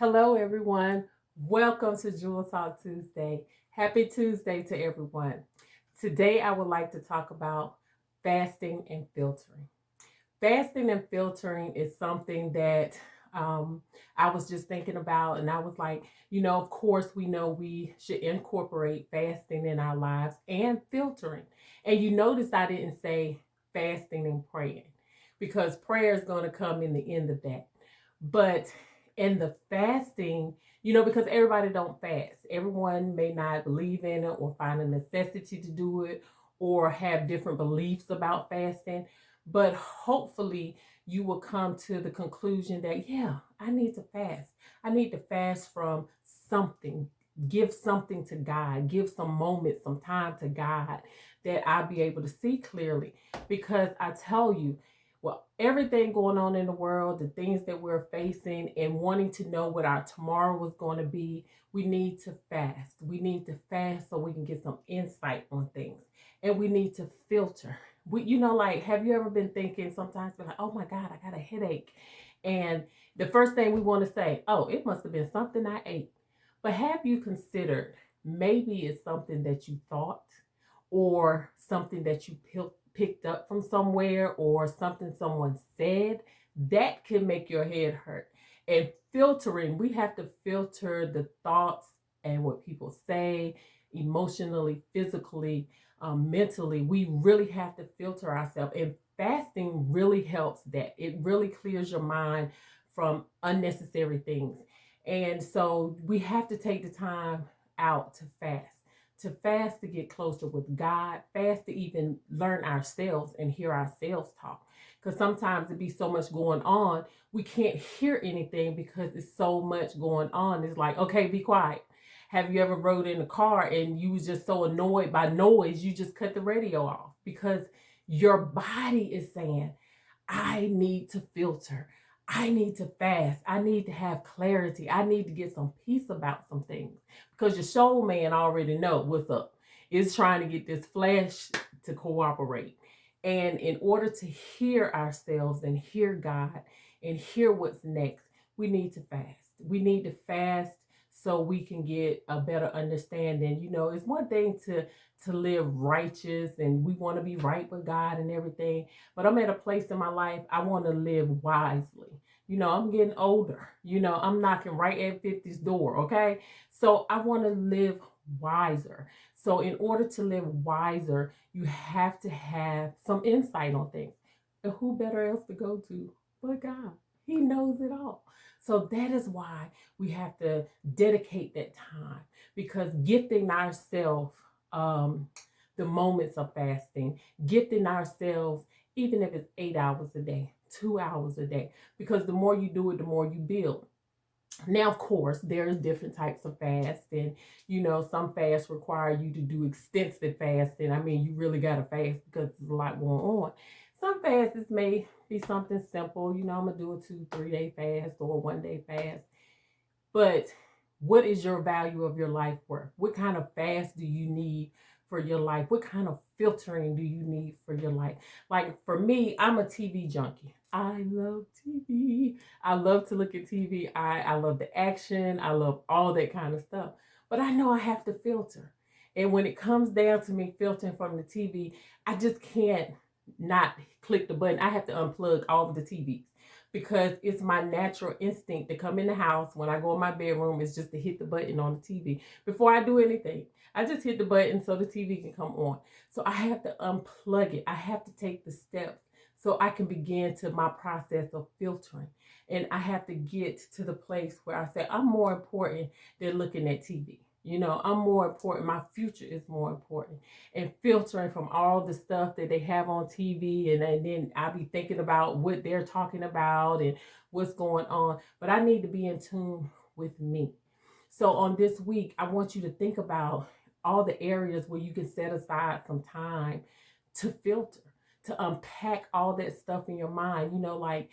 Hello, everyone. Welcome to Jewel Talk Tuesday. Happy Tuesday to everyone. Today, I would like to talk about fasting and filtering. Fasting and filtering is something that I was just thinking about, and I was like, of course, we know we should incorporate fasting in our lives and filtering. And you notice I didn't say fasting and praying because prayer is going to come in the end of that. But in the fasting, because everybody don't fast. Everyone may not believe in it or find a necessity to do it or have different beliefs about fasting. But hopefully you will come to the conclusion that, yeah, I need to fast. I need to fast from something. Give something to God. Give some moments, some time to God that I'll be able to see clearly. Because I tell you, well, everything going on in the world, the things that we're facing, and wanting to know what our tomorrow is going to be, we need to fast. We need to fast so we can get some insight on things. And we need to filter. Like, have you ever been thinking sometimes, be like, oh my God, I got a headache. And the first thing we want to say, oh, it must have been something I ate. But have you considered maybe it's something that you thought or something that you picked up from somewhere or something someone said that can make your head hurt? And filtering, we have to filter the thoughts and what people say emotionally, physically, mentally. We really have to filter ourselves, and fasting really helps that. It really clears your mind from unnecessary things. And so we have to take the time out to fast to get closer with God, fast to even learn ourselves and hear ourselves talk. Because sometimes it be so much going on, we can't hear anything because it's so much going on. It's like, okay, be quiet. Have you ever rode in a car and you was just so annoyed by noise, you just cut the radio off because your body is saying, I need to filter. I need to fast. I need to have clarity. I need to get some peace about some things because your soul man already know what's up. It's trying to get this flesh to cooperate. And in order to hear ourselves and hear God and hear what's next, we need to fast. We need to fast so we can get a better understanding. It's one thing to live righteous and we want to be right with God and everything, but I'm at a place in my life I want to live wisely. I'm getting older. I'm knocking right at 50's door, okay? So I want to live wiser. So in order to live wiser, you have to have some insight on things. And who better else to go to but God? He knows it all. So that is why we have to dedicate that time, because gifting ourselves the moments of fasting, gifting ourselves, even if it's 8 hours a day, 2 hours a day, because the more you do it, the more you build. Now, of course, there's different types of fast, and some fasts require you to do extensive fasting. I mean, you really got to fast because there's a lot going on. Some fasts may be something simple. I'm gonna do a 2-3 day fast or a 1 day fast. But what is your value of your life worth? What kind of fast do you need for your life? What kind of filtering do you need for your life? Like for me, I'm a TV junkie. I love TV. I love to look at TV. I love the action. I love all that kind of stuff. But I know I have to filter. And when it comes down to me filtering from the TV, I just can't not click the button. I have to unplug all of the TVs because it's my natural instinct to come in the house when I go in my bedroom is just to hit the button on the TV before I do anything. I just hit the button so the TV can come on. So I have to unplug it. I have to take the steps so I can begin to my process of filtering. And I have to get to the place where I say I'm more important than looking at TV. I'm more important. My future is more important. And filtering from all the stuff that they have on TV. And then I'll be thinking about what they're talking about and what's going on. But I need to be in tune with me. So on this week, I want you to think about all the areas where you can set aside some time to filter, to unpack all that stuff in your mind. Like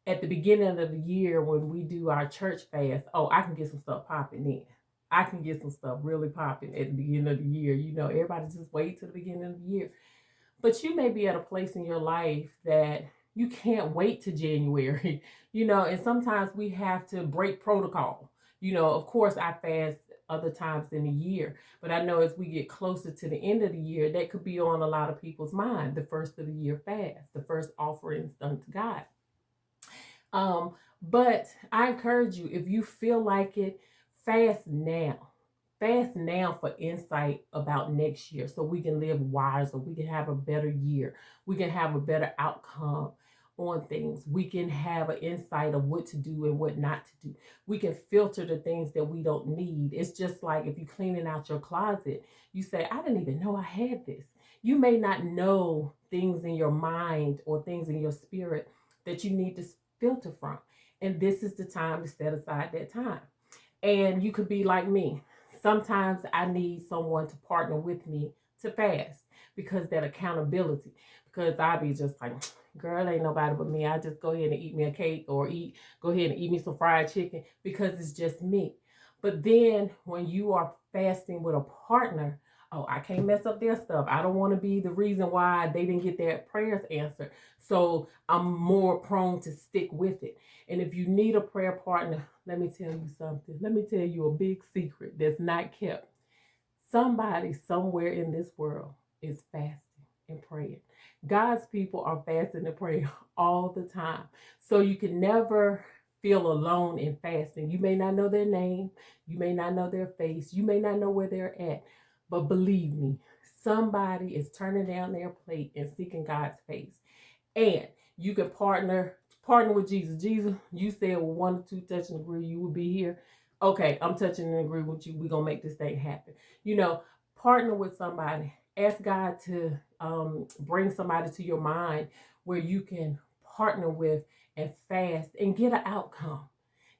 at the beginning of the year when we do our church fast, oh, I can get some stuff popping in. I can get some stuff really popping at the beginning of the year. Everybody just wait till the beginning of the year. But you may be at a place in your life that you can't wait to January, and sometimes we have to break protocol. Of course, I fast other times in the year, but I know as we get closer to the end of the year, that could be on a lot of people's mind. The first of the year fast, the first offerings done to God. But I encourage you, if you feel like it, fast now. Fast now for insight about next year so we can live wiser. We can have a better year. We can have a better outcome on things. We can have an insight of what to do and what not to do. We can filter the things that we don't need. It's just like if you're cleaning out your closet, you say, I didn't even know I had this. You may not know things in your mind or things in your spirit that you need to filter from. And this is the time to set aside that time. And you could be like me. Sometimes I need someone to partner with me to fast because that accountability. Because I'll be just like, girl, ain't nobody but me. I just go ahead and eat me a cake or go ahead and eat me some fried chicken because it's just me. But then when you are fasting with a partner, oh, I can't mess up their stuff. I don't want to be the reason why they didn't get their prayers answered. So I'm more prone to stick with it. And if you need a prayer partner, let me tell you something. Let me tell you a big secret that's not kept. Somebody somewhere in this world is fasting and praying. God's people are fasting and praying all the time. So you can never feel alone in fasting. You may not know their name. You may not know their face. You may not know where they're at. But believe me, somebody is turning down their plate and seeking God's face. And you can partner with Jesus. Jesus, you said with one or two touch and agree, you will be here. Okay, I'm touching and agree with you. We're gonna make this thing happen. Partner with somebody. Ask God to bring somebody to your mind where you can partner with and fast and get an outcome,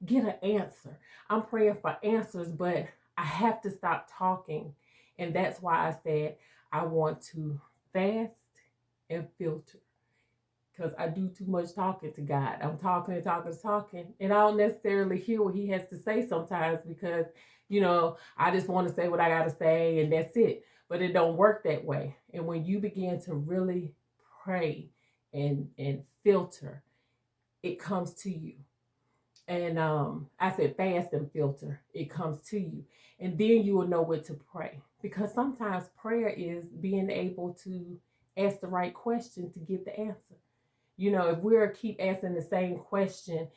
get an answer. I'm praying for answers, but I have to stop talking. And that's why I said I want to fast and filter because I do too much talking to God. I'm talking and talking and talking, and I don't necessarily hear what He has to say sometimes because, I just want to say what I got to say and that's it. But it don't work that way. And when you begin to really pray and filter, it comes to you. And I said fast and filter, it comes to you. And then you will know what to pray. Because sometimes prayer is being able to ask the right question to get the answer. If we're keep asking the same question,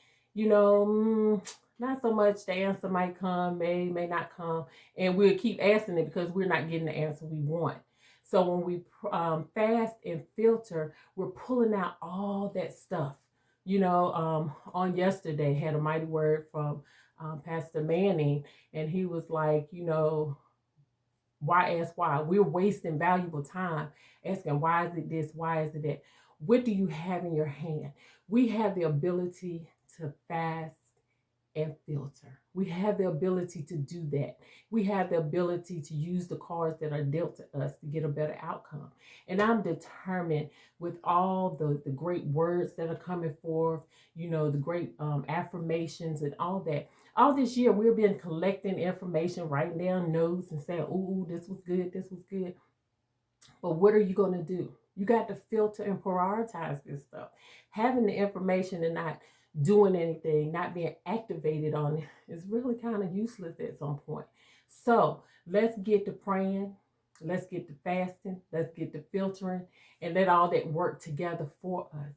not so much the answer might come, may not come, and we'll keep asking it because we're not getting the answer we want. So when we fast and filter, we're pulling out all that stuff. On yesterday, had a mighty word from Pastor Manning, and he was like, why ask why? We're wasting valuable time asking why is it this, why is it that? What do you have in your hand? We have the ability to fast and filter. We have the ability to do that. We have the ability to use the cards that are dealt to us to get a better outcome. And I'm determined with all the great words that are coming forth, the great affirmations and all that. All this year, we've been collecting information, writing down notes and saying, ooh, this was good, this was good. But what are you going to do? You got to filter and prioritize this stuff. Having the information and not doing anything, not being activated on it is really kind of useless at some point. So let's get to praying. Let's get to fasting. Let's get to filtering and let all that work together for us.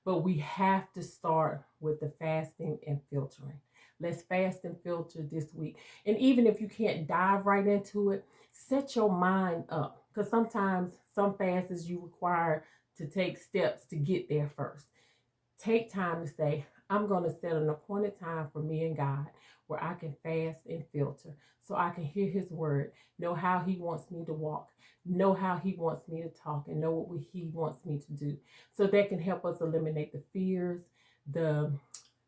But we have to start with the fasting and filtering. Let's fast and filter this week. And even if you can't dive right into it, set your mind up. Because sometimes some fasts you require to take steps to get there first. Take time to say, I'm going to set an appointed time for me and God where I can fast and filter so I can hear His word, know how He wants me to walk, know how He wants me to talk, and know what He wants me to do. So that can help us eliminate the fears, the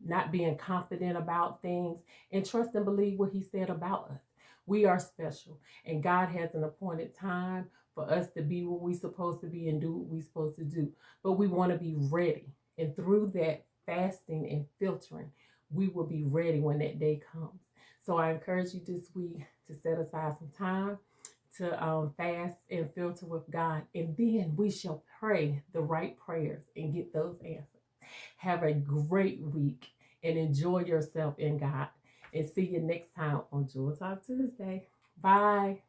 not being confident about things, and trust and believe what He said about us. We are special, and God has an appointed time for us to be what we're supposed to be and do what we're supposed to do. But we want to be ready. And through that fasting and filtering, we will be ready when that day comes. So I encourage you this week to set aside some time to fast and filter with God. And then we shall pray the right prayers and get those answers. Have a great week and enjoy yourself in God. and see you next time on Jewel Talk Tuesday. Bye.